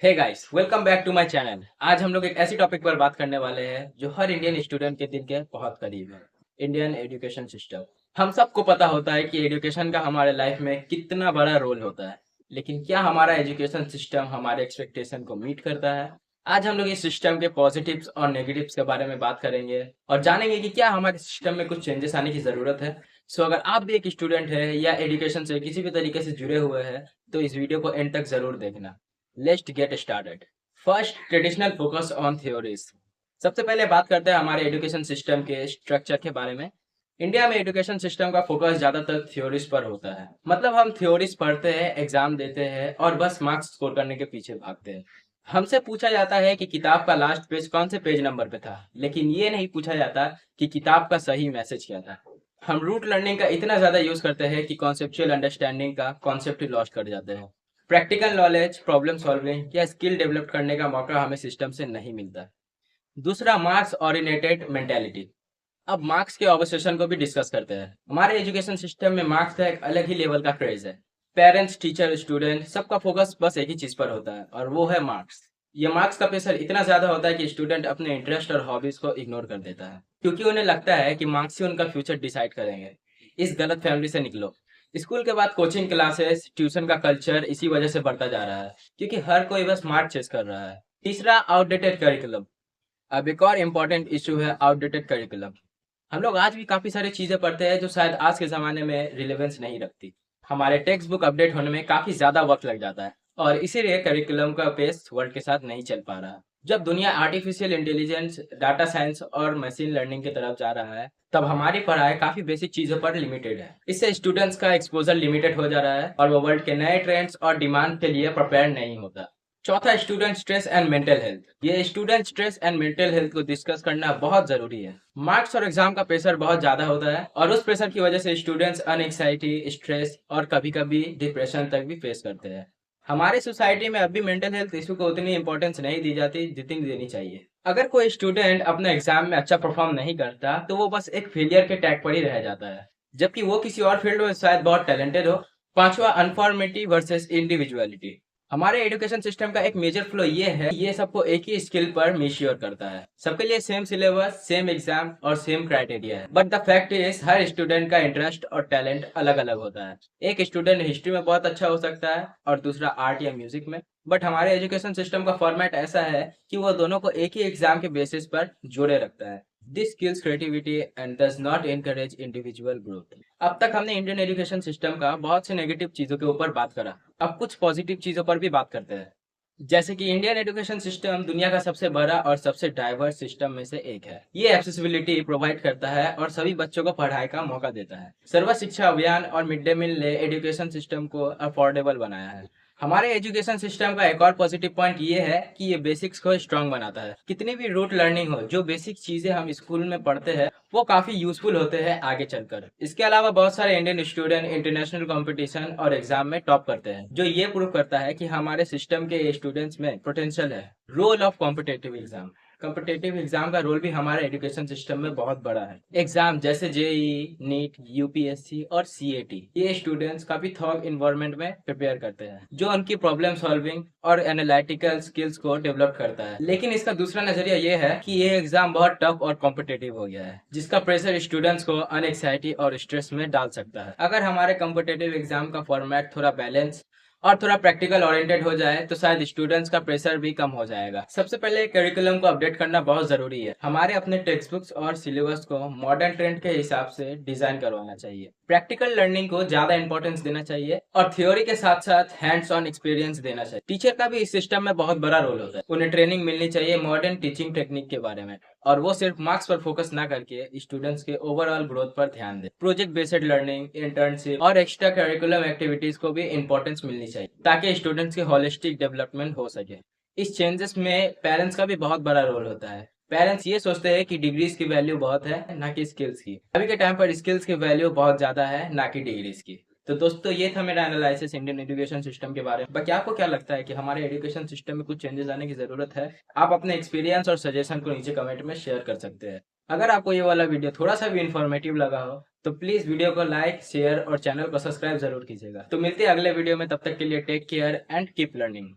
Hey guys, welcome back to my channel. आज हम लोग एक ऐसी टॉपिक पर बात करने वाले हैं जो हर इंडियन स्टूडेंट के दिल के बहुत करीब है। Indian education system. हम सबको पता होता है कि एजुकेशन का हमारे लाइफ में कितना बड़ा रोल होता है, लेकिन क्या हमारा एजुकेशन सिस्टम हमारे एक्सपेक्टेशन को मीट करता है? आज हम लोग इस सिस्टम के पॉजिटिव्स और नेगेटिव्स के बारे में बात करेंगे और जानेंगे कि क्या हमारे सिस्टम में कुछ चेंजेस आने की ज़रूरत है। सो अगर आप भी एक स्टूडेंट है या एजुकेशन से किसी भी तरीके से जुड़े हुए हैं तो इस वीडियो को एंड तक ज़रूर देखना। Let's get started. First, traditional focus on theories. सबसे पहले बात करते हैं हमारे एजुकेशन सिस्टम के स्ट्रक्चर के बारे में। इंडिया में एजुकेशन सिस्टम का फोकस ज्यादातर थ्योरीज पर होता है। मतलब हम थ्योरीज पढ़ते हैं, एग्जाम देते हैं और बस मार्क्स स्कोर करने के पीछे भागते हैं। हमसे पूछा जाता है कि किताब का लास्ट पेज कौन से पेज नंबर पे था, लेकिन ये नहीं पूछा जाता कि किताब का सही मैसेज क्या था। हम रूट लर्निंग का इतना ज्यादा यूज करते हैं कि कॉन्सेप्चुअल अंडरस्टैंडिंग का कॉन्सेप्ट ही लॉस्ट कर जाते हैं। प्रैक्टिकल नॉलेज, प्रॉब्लम सॉल्विंग या स्किल डेवलप करने का मौका हमें सिस्टम से नहीं मिलता। दूसरा, मार्क्स ओरिएंटेड मेंटेलिटी। अब मार्क्स के ऑब्सेशन को भी डिस्कस करते हैं। हमारे एजुकेशन सिस्टम में मार्क्स का एक अलग ही लेवल का क्रेज है। पेरेंट्स, टीचर, स्टूडेंट सबका फोकस बस एक ही चीज पर होता है और वो है मार्क्स। ये मार्क्स का प्रेशर इतना ज्यादा होता है कि स्टूडेंट अपने इंटरेस्ट और हॉबीज को इग्नोर कर देता है, क्योंकि उन्हें लगता है कि मार्क्स ही उनका फ्यूचर डिसाइड करेंगे। इस गलत फैमिली से निकलो। स्कूल के बाद कोचिंग क्लासेस, ट्यूशन का कल्चर इसी वजह से बढ़ता जा रहा है, क्योंकि हर कोई बस मार्क्स चेस कर रहा है। तीसरा, आउटडेटेड करिकुलम। अब एक और इम्पोर्टेंट इशू है आउटडेटेड करिकुलम। हम लोग आज भी काफी सारी चीजें पढ़ते हैं जो शायद आज के जमाने में रिलेवेंस नहीं रखती। हमारे टेक्स्ट बुक अपडेट होने में काफी ज्यादा वक्त लग जाता है और इसीलिए करिकुलम का पेस वर्ल्ड के साथ नहीं चल पा रहा। जब दुनिया आर्टिफिशियल इंटेलिजेंस, डाटा साइंस और मशीन लर्निंग की तरफ जा रहा है, तब हमारी पढ़ाई काफी बेसिक चीजों पर लिमिटेड है। इससे स्टूडेंट्स का एक्सपोजर लिमिटेड हो जा रहा है और वो वर्ल्ड के नए ट्रेंड्स और डिमांड के लिए प्रिपेयर नहीं होता। चौथा, student stress and mental health. ये student stress and mental health को डिस्कस करना बहुत जरूरी है। मार्क्स और एग्जाम का प्रेशर बहुत ज्यादा होता है और उस प्रेशर की वजह से स्टूडेंट्स अनएक्साइटी, स्ट्रेस और कभी कभी डिप्रेशन तक भी फेस करते हैं। हमारे सोसाइटी में अभी मेंटल हेल्थ इशू को उतनी इंपॉर्टेंस नहीं दी जाती जितनी देनी चाहिए। अगर कोई स्टूडेंट अपने एग्जाम में अच्छा परफॉर्म नहीं करता तो वो बस एक फेलियर के टैग पर ही रह जाता है, जबकि वो किसी और फील्ड में शायद बहुत टैलेंटेड हो। पांचवा, अनफॉर्मेटिव वर्सेस इंडिविजुअलिटी। हमारे एजुकेशन सिस्टम का एक मेजर फ्लो ये है, ये सबको एक ही स्किल पर मेश्योर करता है। सबके लिए सेम सिलेबस, सेम एग्जाम और सेम क्राइटेरिया है। But the fact is her student का इंटरेस्ट और टैलेंट अलग अलग होता है। एक स्टूडेंट हिस्ट्री में बहुत अच्छा हो सकता है और दूसरा आर्ट या म्यूजिक में। बट हमारे एजुकेशन सिस्टम का फॉर्मेट ऐसा है कि वो दोनों को एक ही एग्जाम के बेसिस पर जोड़े रखता है। This kills creativity and does not encourage individual growth. अब तक हमने इंडियन एजुकेशन सिस्टम का बहुत सी नेगेटिव चीजों के ऊपर बात करा। अब कुछ पॉजिटिव चीजों पर भी बात करते हैं। जैसे कि इंडियन एजुकेशन सिस्टम दुनिया का सबसे बड़ा और सबसे डाइवर्स सिस्टम में से एक है। ये एक्सेसिबिलिटी प्रोवाइड करता है और सभी बच्चों को पढ़ाई का मौका देता है। सर्व शिक्षा अभियान और मिड डे मील ने एजुकेशन सिस्टम को अफोर्डेबल बनाया है। हमारे एजुकेशन सिस्टम का एक और पॉजिटिव पॉइंट ये है कि ये बेसिक्स को स्ट्रांग बनाता है। कितनी भी रूट लर्निंग हो, जो बेसिक चीजें हम स्कूल में पढ़ते हैं वो काफी यूजफुल होते हैं आगे चलकर। इसके अलावा बहुत सारे इंडियन स्टूडेंट इंटरनेशनल कंपटीशन और एग्जाम में टॉप करते हैं, जो ये प्रूव करता है कि हमारे सिस्टम के स्टूडेंट्स में पोटेंशियल है। Role of competitive exam. Competitive exam का रोल भी हमारे एजुकेशन सिस्टम में बहुत बड़ा है। एग्जाम जैसे जेई, नीट, यूपीएससी और सीएटी, ये स्टूडेंट्स काफी थॉग इन्वायरमेंट में प्रिपेयर करते हैं, जो उनकी प्रॉब्लम सॉल्विंग और एनालिटिकल स्किल्स को डेवलप करता है। लेकिन इसका दूसरा नजरिया ये है कि ये एग्जाम बहुत टफ और कॉम्पिटेटिव हो गया है, जिसका प्रेशर स्टूडेंट्स को अनएक्साइटी और स्ट्रेस में डाल सकता है। अगर हमारे कॉम्पिटेटिव एग्जाम का फॉर्मेट थोड़ा बैलेंस और थोड़ा प्रैक्टिकल ओरिएंटेड हो जाए तो शायद स्टूडेंट्स का प्रेशर भी कम हो जाएगा। सबसे पहले करिकुलम को अपडेट करना बहुत जरूरी है। हमारे अपने टेक्स्ट बुक्स और सिलेबस को मॉडर्न ट्रेंड के हिसाब से डिजाइन करवाना चाहिए। प्रैक्टिकल लर्निंग को ज्यादा इंपॉर्टेंस देना चाहिए और थ्योरी के साथ साथ हैंड्स ऑन एक्सपीरियंस देना चाहिए। टीचर का भी इस सिस्टम में बहुत बड़ा रोल होता है। उन्हें ट्रेनिंग मिलनी चाहिए मॉडर्न टीचिंग टेक्निक के बारे में, और वो सिर्फ मार्क्स पर फोकस ना करके स्टूडेंट्स के ओवरऑल ग्रोथ पर ध्यान दे। प्रोजेक्ट बेस्ड लर्निंग, इंटर्नशिप और एक्स्ट्रा करिकुलम एक्टिविटीज को भी इंपॉर्टेंस मिलनी चाहिए, ताकि स्टूडेंट्स की होलिस्टिक डेवलपमेंट हो सके। इस चेंजेस में पेरेंट्स का भी बहुत बड़ा रोल होता है। पेरेंट्स ये सोचते हैं कि डिग्रीज की वैल्यू बहुत है, ना कि स्किल्स की। अभी के टाइम पर स्किल्स की वैल्यू बहुत ज्यादा है, ना कि डिग्रीज की। तो दोस्तों, ये था मेरा एनालिसिस इंडियन एजुकेशन सिस्टम के बारे में। बाकी आपको क्या लगता है कि हमारे एजुकेशन सिस्टम में कुछ चेंजेस आने की जरूरत है? आप अपने एक्सपीरियंस और सजेशन को नीचे कमेंट में शेयर कर सकते हैं। अगर आपको ये वाला वीडियो थोड़ा सा भी इन्फॉर्मेटिव लगा हो तो प्लीज वीडियो को लाइक, शेयर और चैनल को सब्सक्राइब जरूर कीजिएगा। तो मिलते हैं अगले वीडियो में, तब तक के लिए take care and keep learning.